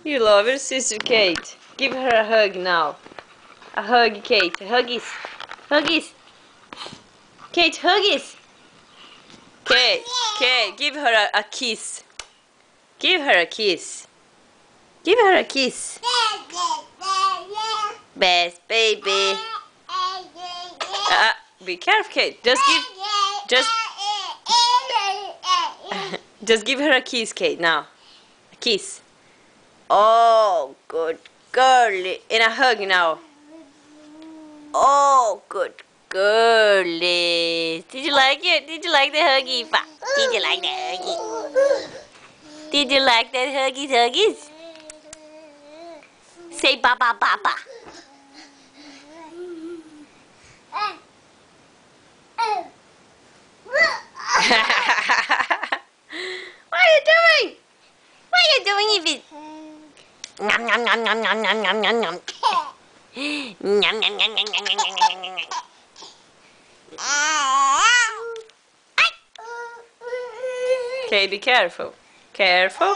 You love your sister, Kate. Give her a hug now. A hug, Kate. Huggies. Huggies. Kate, huggies. Kate, Kate, give her a kiss. Give her a kiss. Give her a kiss. Best baby. Be careful, Kate. Just give her a kiss, Kate. Now, a kiss. Oh, good girlie. And a hug now. Oh, good girlie. Did you like it? Did you like the huggy? Did you like the huggy? Did you like that huggies, huggies? Say ba ba ba ba. What are you doing? What are you doing, Evie? Nom nom nom nom nom nom nom nom nom. Nom nom nom nom nom nom nom nom nom. Okay, be careful. Careful.